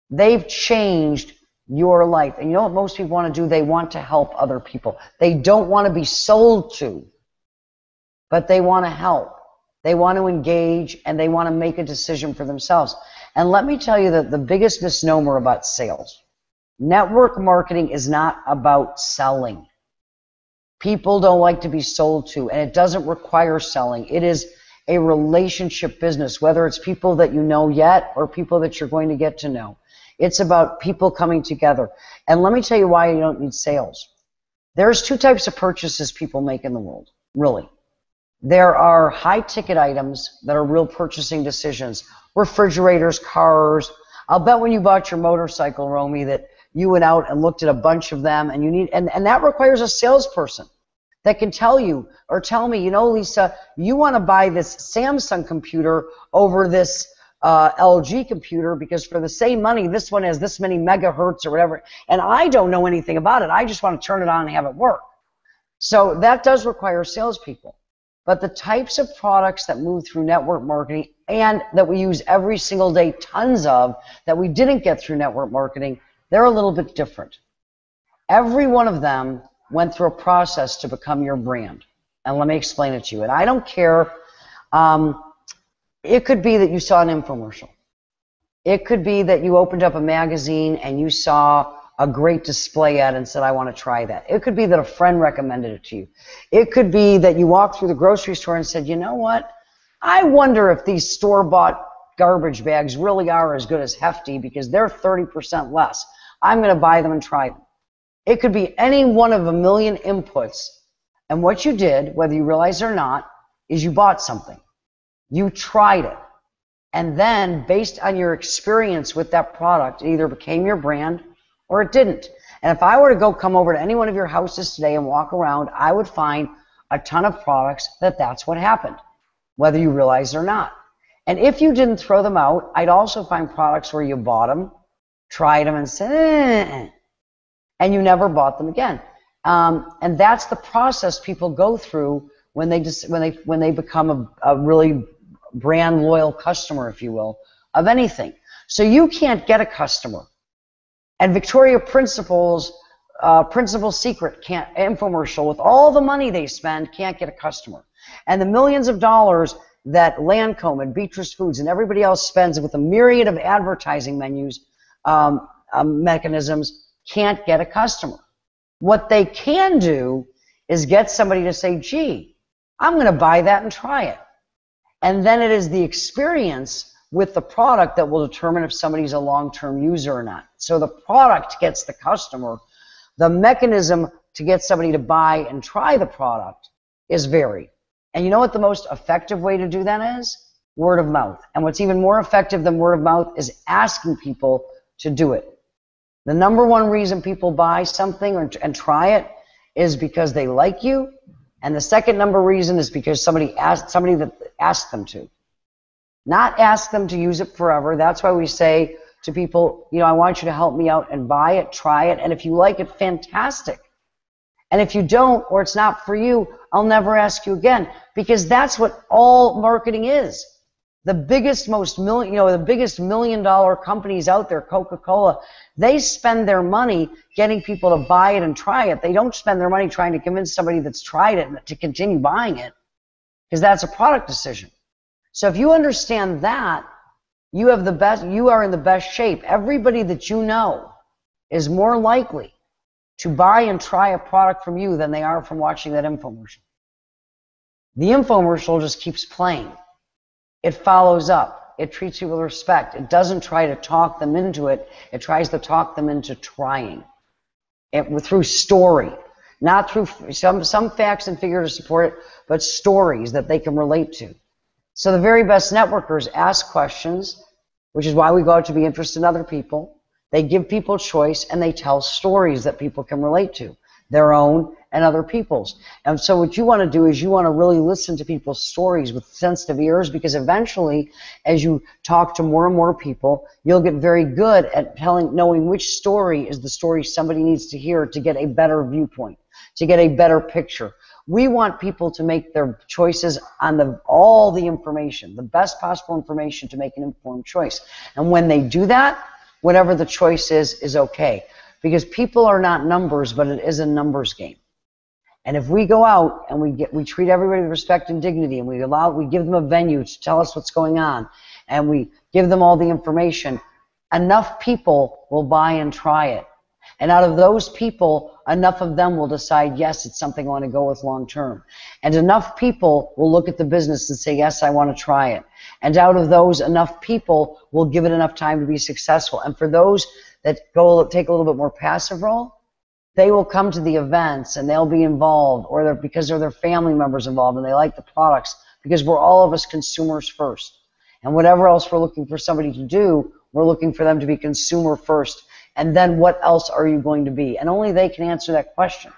They've changed your life. And you know what most people want to do? They want to help other people. They don't want to be sold to, but they want to help. They want to engage, and they want to make a decision for themselves. And let me tell you that the biggest misnomer about sales, network marketing is not about selling. People don't like to be sold to, and it doesn't require selling. It is a relationship business, whether it's people that you know yet or people that you're going to get to know. It's about people coming together. And let me tell you why you don't need sales. There's two types of purchases people make in the world, really. There are high-ticket items that are real purchasing decisions. Refrigerators, cars. I'll bet when you bought your motorcycle, Romy, that you went out and looked at a bunch of them, and and that requires a salesperson that can tell you or tell me, you know, Lisa, you want to buy this Samsung computer over this LG computer because for the same money, this one has this many megahertz or whatever, and I don't know anything about it. I just want to turn it on and have it work. So that does require salespeople. But the types of products that move through network marketing and that we use every single day, tons of, that we didn't get through network marketing, they're a little bit different. Every one of them went through a process to become your brand. And let me explain it to you. And I don't care. It could be that you saw an infomercial. It could be that you opened up a magazine and you saw a great display ad and said, I want to try that. It could be that a friend recommended it to you. It could be that you walked through the grocery store and said, you know what? I wonder if these store-bought garbage bags really are as good as Hefty because they're 30% less. I'm going to buy them and try them. It could be any one of a million inputs. And what you did, whether you realize it or not, is you bought something. You tried it. And then, based on your experience with that product, it either became your brand or it didn't. And if I were to come over to any one of your houses today and walk around, I would find a ton of products that's what happened, whether you realize it or not. And if you didn't throw them out, I'd also find products where you bought them, tried them, and said, and you never bought them again. And that's the process people go through when they become a really brand loyal customer, if you will, of anything. So you can't get a customer. And Victoria Principal's Principal Secret infomercial, with all the money they spend, can't get a customer. And the millions of dollars that Lancome and Beatrice Foods and everybody else spends with a myriad of advertising mechanisms can't get a customer. What they can do is get somebody to say, gee, I'm going to buy that and try it. And then it is the experience with the product that will determine if somebody's a long-term user or not. So the product gets the customer. The mechanism to get somebody to buy and try the product is varied. And you know what the most effective way to do that is? Word of mouth. And what's even more effective than word of mouth is asking people to do it. The number one reason people buy something and try it is because they like you. And the second number reason is because somebody that asked them to. Not ask them to use it forever. That's why we say to people, you know, I want you to help me out and buy it, try it, and if you like it, fantastic. And if you don't, or it's not for you, I'll never ask you again, because that's what all marketing is. The biggest, the biggest million-dollar companies out there, Coca-Cola, they spend their money getting people to buy it and try it. They don't spend their money trying to convince somebody that's tried it to continue buying it, because that's a product decision. So if you understand that, you are in the best shape. Everybody that you know is more likely to buy and try a product from you than they are from watching that infomercial. The infomercial just keeps playing. It follows up. It treats you with respect. It doesn't try to talk them into it. It tries to talk them into trying it through story, not through some facts and figures to support it, but stories that they can relate to. So the very best networkers ask questions, which is why we go out to be interested in other people. They give people choice, and they tell stories that people can relate to, their own and other people's. And so what you want to do is you want to really listen to people's stories with sensitive ears, because eventually, as you talk to more and more people, you'll get very good at knowing which story is the story somebody needs to hear to get a better viewpoint, to get a better picture. We want people to make their choices on all the information, the best possible information to make an informed choice. And when they do that, whatever the choice is okay. Because people are not numbers, but it is a numbers game. And if we go out and we treat everybody with respect and dignity, and we give them a venue to tell us what's going on, and we give them all the information, enough people will buy and try it. And out of those people, enough of them will decide, yes, it's something I want to go with long term. And enough people will look at the business and say, yes, I want to try it. And out of those, enough people will give it enough time to be successful. And for those that take a little bit more passive role, they will come to the events and they'll be involved, or because they're their family members involved and they like the products, because we're all of us consumers first. And whatever else we're looking for somebody to do, we're looking for them to be consumer first. And then what else are you going to be? And only they can answer that question.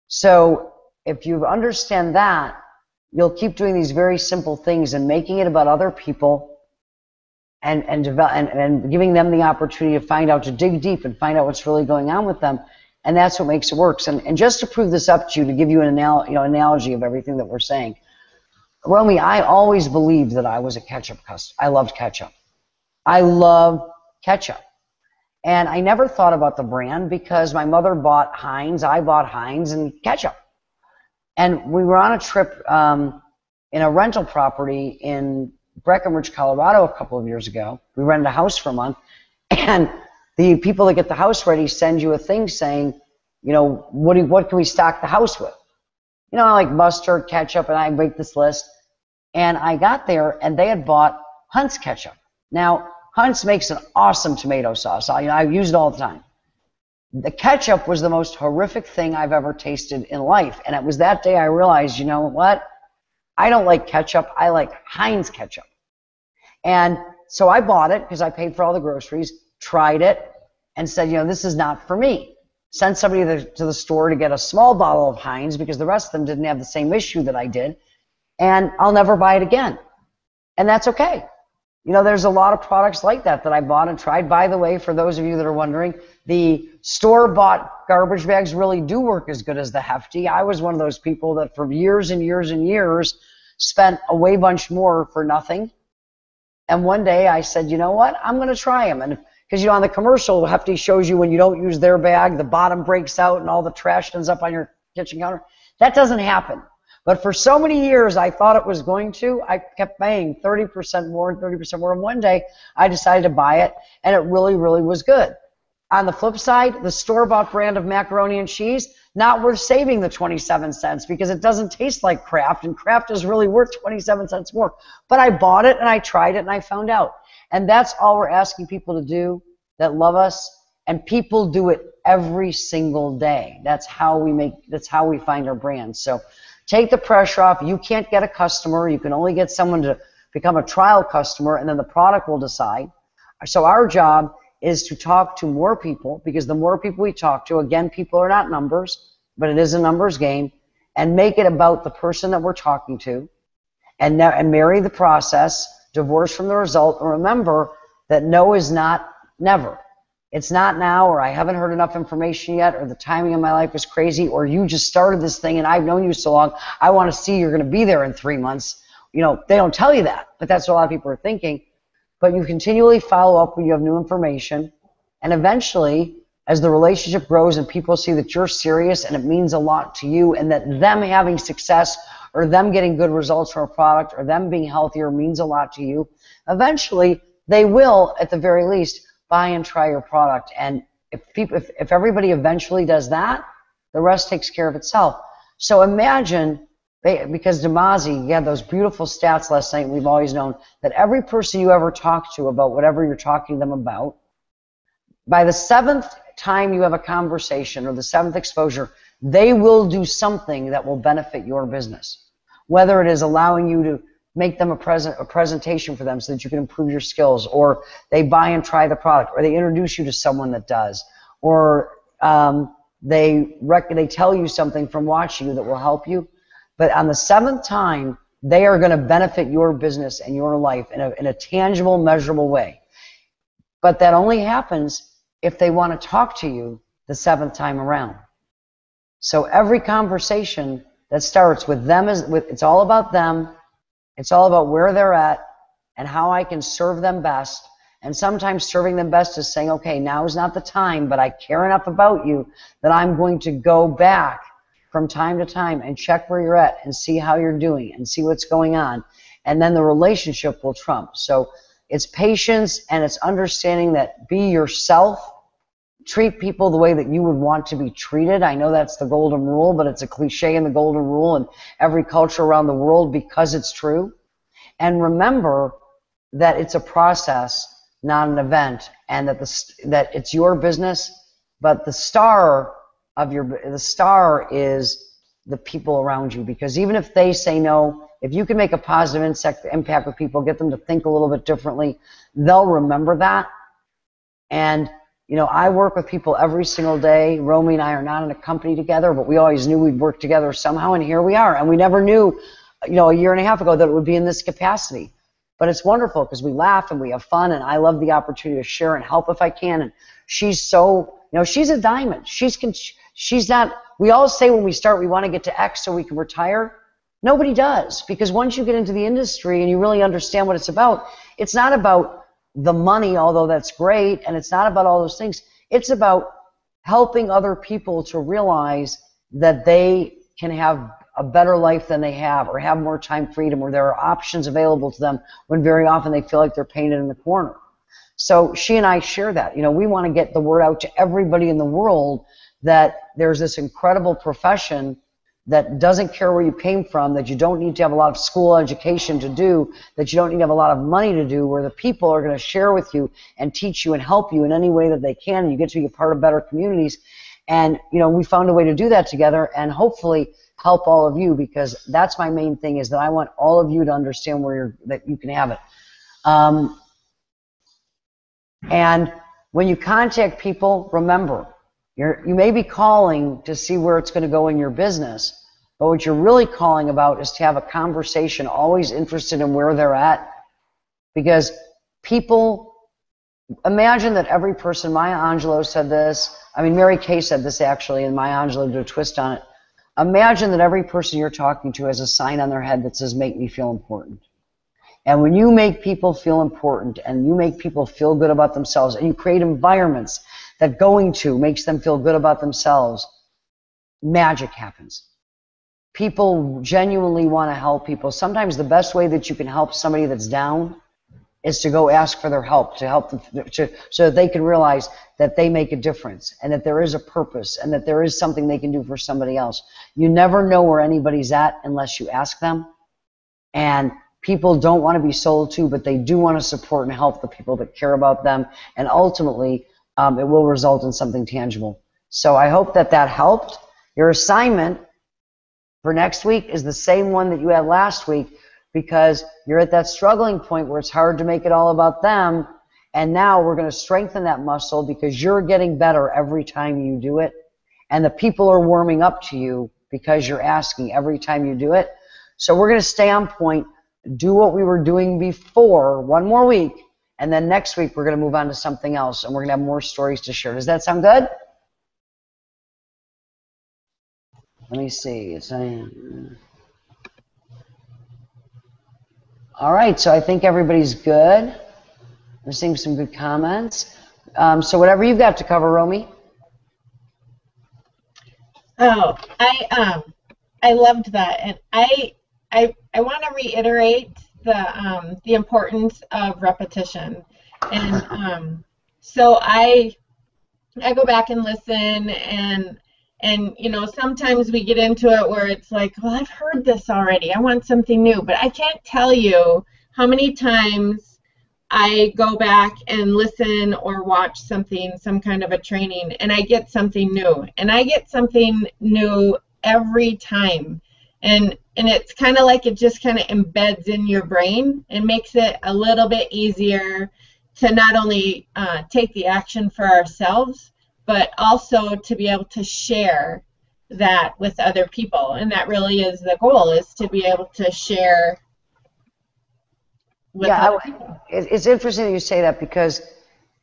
So if you understand that, you'll keep doing these very simple things and making it about other people and giving them the opportunity to find out, to dig deep and find out what's really going on with them. And that's what makes it work. And just to prove this up to you, to give you an analogy of everything that we're saying, Romy, I always believed that I was a ketchup customer. I loved ketchup. I love ketchup. And I never thought about the brand because my mother bought Heinz, I bought Heinz and ketchup. And we were on a trip in a rental property in Breckenridge, Colorado a couple of years ago. We rented a house for a month, and the people that get the house ready send you a thing saying, you know, what can we stock the house with? You know, like mustard, ketchup, and I make this list. And I got there, and they had bought Hunt's ketchup. Now, Hunt's makes an awesome tomato sauce. I use it all the time. The ketchup was the most horrific thing I've ever tasted in life. And it was that day I realized, you know what? I don't like ketchup. I like Heinz ketchup. And so I bought it because I paid for all the groceries, tried it, and said, you know, this is not for me. Sent somebody to the store to get a small bottle of Heinz because the rest of them didn't have the same issue that I did. And I'll never buy it again. And that's okay. You know, there's a lot of products like that I bought and tried. By the way, for those of you that are wondering, the store-bought garbage bags really do work as good as the Hefty. I was one of those people that for years and years and years spent a way bunch more for nothing. And one day I said, you know what? I'm going to try them. And because, you know, on the commercial, Hefty shows you when you don't use their bag, the bottom breaks out and all the trash ends up on your kitchen counter. That doesn't happen. But for so many years, I thought it was going to. I kept paying 30% more and 30% more. And one day, I decided to buy it, and it really, really was good. On the flip side, the store-bought brand of macaroni and cheese, not worth saving the 27 cents because it doesn't taste like Kraft, and Kraft is really worth 27 cents more. But I bought it, and I tried it, and I found out. And that's all we're asking people to do that love us, and people do it every single day. That's how we find our brand. So take the pressure off. You can't get a customer. You can only get someone to become a trial customer, and then the product will decide. So our job is to talk to more people, because the more people we talk to, again, people are not numbers, but it is a numbers game, and make it about the person that we're talking to, and marry the process, divorce from the result, and remember that no is not never. It's not now, or I haven't heard enough information yet, or the timing of my life is crazy, or you just started this thing and I've known you so long, I want to see you're going to be there in 3 months. You know, they don't tell you that, but that's what a lot of people are thinking. But you continually follow up when you have new information, and eventually, as the relationship grows and people see that you're serious and it means a lot to you, and that them having success or them getting good results from a product or them being healthier means a lot to you, eventually they will, at the very least, buy and try your product. And if everybody eventually does that, the rest takes care of itself. So imagine, because Demazi, you had those beautiful stats last night, we've always known that every person you ever talk to about whatever you're talking to them about, by the 7th time you have a conversation or the 7th exposure, they will do something that will benefit your business. Whether it is allowing you to make them a presentation for them so that you can improve your skills, or they buy and try the product, or they introduce you to someone that does, or they tell you something from watching you that will help you. But on the 7th time, they are going to benefit your business and your life in a tangible, measurable way. But that only happens if they want to talk to you the 7th time around. So every conversation that starts with them, it's all about them. It's all about where they're at and how I can serve them best. And sometimes serving them best is saying, okay, now is not the time, but I care enough about you that I'm going to go back from time to time and check where you're at and see how you're doing and see what's going on. And then the relationship will trump. So it's patience, and it's understanding that be yourself. Treat people the way that you would want to be treated. I know that's the golden rule, but it's a cliche in the golden rule in every culture around the world because it's true. And remember that it's a process, not an event, and that that it's your business, but the star is the people around you. Because even if they say no, if you can make a positive impact with people, get them to think a little bit differently, they'll remember that. And you know, I work with people every single day. Romy and I are not in a company together, but we always knew we'd work together somehow, and here we are. And we never knew, you know, a year and a half ago that it would be in this capacity. But it's wonderful because we laugh and we have fun, and I love the opportunity to share and help if I can. And she's so, you know, she's a diamond. She's not, we all say when we start we want to get to X so we can retire. Nobody does, because once you get into the industry and you really understand what it's not about the money, although that's great, and it's not about all those things. It's about helping other people to realize that they can have a better life than they have, or have more time freedom, or there are options available to them when very often they feel like they're painted in the corner. So she and I share that. You know, we want to get the word out to everybody in the world that there's this incredible profession that doesn't care where you came from, that you don't need to have a lot of school education to do, that you don't need to have a lot of money to do, where the people are going to share with you and teach you and help you in any way that they can, and you get to be a part of better communities. And, you know, we found a way to do that together and hopefully help all of you, because that's my main thing, is that I want all of you to understand that you can have it. And when you contact people, remember, you may be calling to see where it's going to go in your business, but what you're really calling about is to have a conversation, always interested in where they're at. Because people, imagine that every person, Maya Angelou said this, I mean Mary Kay said this actually, and Maya Angelou did a twist on it. Imagine that every person you're talking to has a sign on their head that says, "Make me feel important." And when you make people feel important, and you make people feel good about themselves, and you create environments that going to makes them feel good about themselves, magic happens. People genuinely want to help people. Sometimes the best way that you can help somebody that's down is to go ask for their help, to help them, so that they can realize that they make a difference, and that there is a purpose, and that there is something they can do for somebody else. You never know where anybody's at unless you ask them. And people don't want to be sold to, but they do want to support and help the people that care about them, and ultimately it will result in something tangible. So I hope that helped. Your assignment for next week is the same one that you had last week, because you're at that struggling point where it's hard to make it all about them, and now we're going to strengthen that muscle because you're getting better every time you do it, and the people are warming up to you because you're asking every time you do it. So we're going to stay on point, do what we were doing before, one more week, and then next week we're going to move on to something else, and we're going to have more stories to share. Does that sound good? Let me see. All right, so I think everybody's good. I'm seeing some good comments. So whatever you've got to cover, Romy. Oh, I loved that, and I want to reiterate the importance of repetition, and so I go back and listen, and you know, sometimes we get into it where it's like, well, I've heard this already, I want something new, but I can't tell you how many times I go back and listen or watch something, some kind of a training, and I get something new, and I get something new every time. And it's kind of like it just kind of embeds in your brain and makes it a little bit easier to not only take the action for ourselves, but also to be able to share that with other people. And that really is the goal, is to be able to share with other people. It's interesting that you say that, because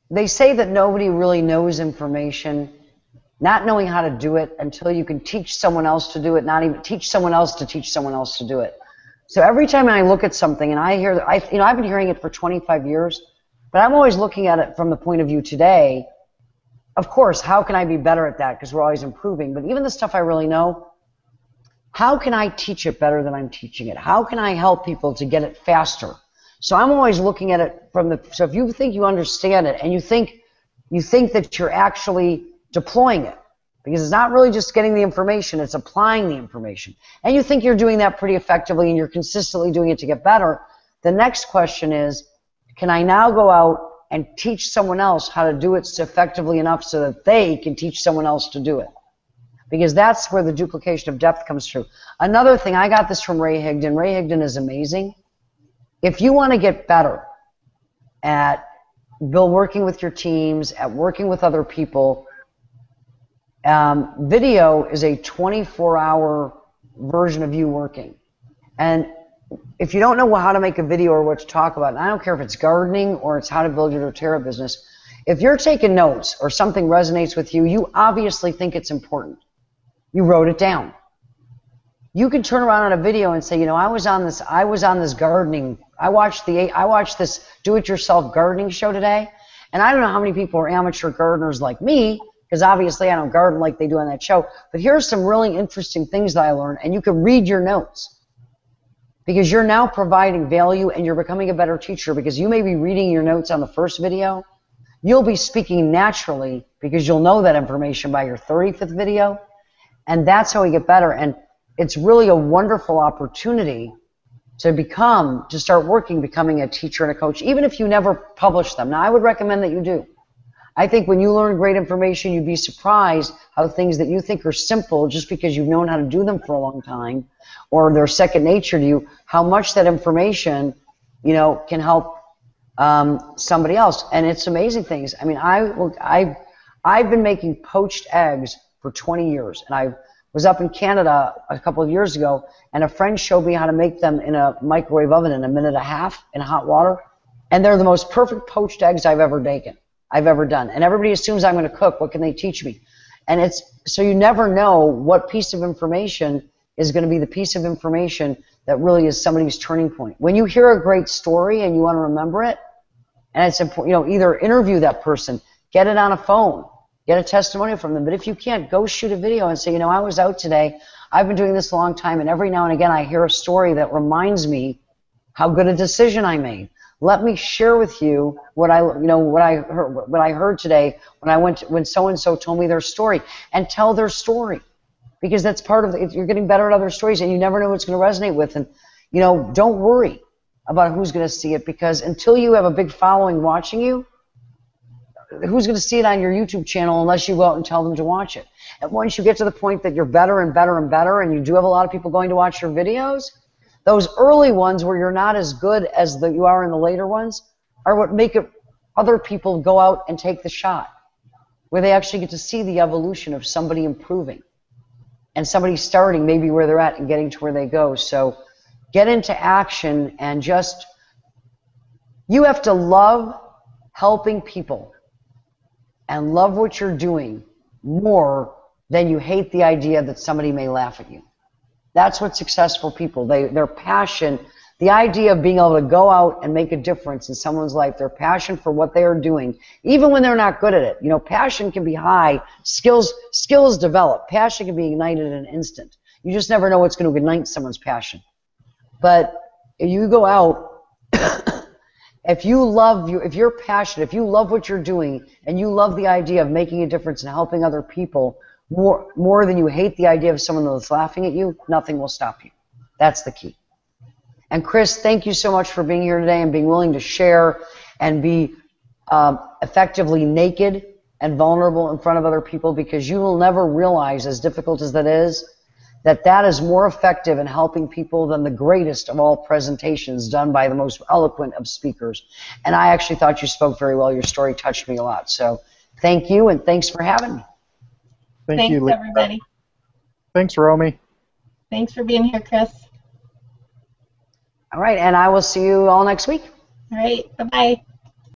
they say that nobody really knows information, not knowing how to do it, until you can teach someone else to do it, not even teach someone else to teach someone else to do it. So every time I look at something and I hear, I've been hearing it for 25 years, but I'm always looking at it from the point of view today. Of course, how can I be better at that? Because we're always improving. But even the stuff I really know, how can I teach it better than I'm teaching it? How can I help people to get it faster? So I'm always looking at it so if you think you understand it, and you think that you're actually deploying it, because it's not really just getting the information, it's applying the information, and you think you're doing that pretty effectively and you're consistently doing it to get better, the next question is, can I now go out and teach someone else how to do it effectively enough so that they can teach someone else to do it? Because that's where the duplication of depth comes through. Another thing, I got this from Ray Higdon. Ray Higdon is amazing. If you want to get better at working with your teams, at working with other people, video is a 24-hour version of you working. And if you don't know how to make a video or what to talk about, and I don't care if it's gardening or it's how to build your doTERRA business, if you're taking notes or something resonates with you, you obviously think it's important. You wrote it down. You can turn around on a video and say, you know, I was on this gardening. I watched this do-it-yourself gardening show today, and I don't know how many people are amateur gardeners like me, because obviously I don't garden like they do on that show. But here's some really interesting things that I learned, and you can read your notes, because you're now providing value and you're becoming a better teacher, because you may be reading your notes on the first video. You'll be speaking naturally because you'll know that information by your 35th video, and that's how we get better. And it's really a wonderful opportunity to start becoming a teacher and a coach, even if you never publish them. Now, I would recommend that you do. I think when you learn great information, you'd be surprised how things that you think are simple, just because you've known how to do them for a long time, or they're second nature to you, how much that information, you know, can help somebody else. And it's amazing things. I mean, I've been making poached eggs for 20 years, and I was up in Canada a couple of years ago, and a friend showed me how to make them in a microwave oven in a minute and a half in hot water, and they're the most perfect poached eggs I've ever done. And everybody assumes I'm going to cook. What can they teach me? And it's so you never know what piece of information is going to be the piece of information that really is somebody's turning point. When you hear a great story and you want to remember it, and it's important, you know, either interview that person, get it on a phone, get a testimonial from them. But if you can't, go shoot a video and say, you know, I was out today, I've been doing this a long time, and every now and again I hear a story that reminds me how good a decision I made. Let me share with you what I heard today when so and so told me their story, and tell their story, because that's part of it. You're getting better at other stories, and you never know what's going to resonate with. And you know, don't worry about who's going to see it, because until you have a big following watching you, who's going to see it on your YouTube channel unless you go out and tell them to watch it? And once you get to the point that you're better and better and better, and you do have a lot of people going to watch your videos, those early ones where you're not as good as you are in the later ones are what make other people go out and take the shot, where they actually get to see the evolution of somebody improving and somebody starting maybe where they're at and getting to where they go. So get into action, and you have to love helping people and love what you're doing more than you hate the idea that somebody may laugh at you. That's what successful people, their passion, the idea of being able to go out and make a difference in someone's life, their passion for what they are doing, even when they're not good at it. You know, passion can be high, skills develop. Passion can be ignited in an instant. You just never know what's going to ignite someone's passion. But if you go out, if you're passionate, if you love what you're doing, and you love the idea of making a difference and helping other people more than you hate the idea of someone that's laughing at you, nothing will stop you. That's the key. And Chris, thank you so much for being here today and being willing to share and be effectively naked and vulnerable in front of other people, because you will never realize, as difficult as that is more effective in helping people than the greatest of all presentations done by the most eloquent of speakers. And I actually thought you spoke very well. Your story touched me a lot. So thank you, and thanks for having me. Thanks, you, everybody. Thanks, Romy. Thanks for being here, Chris. All right, and I will see you all next week. All right, bye-bye.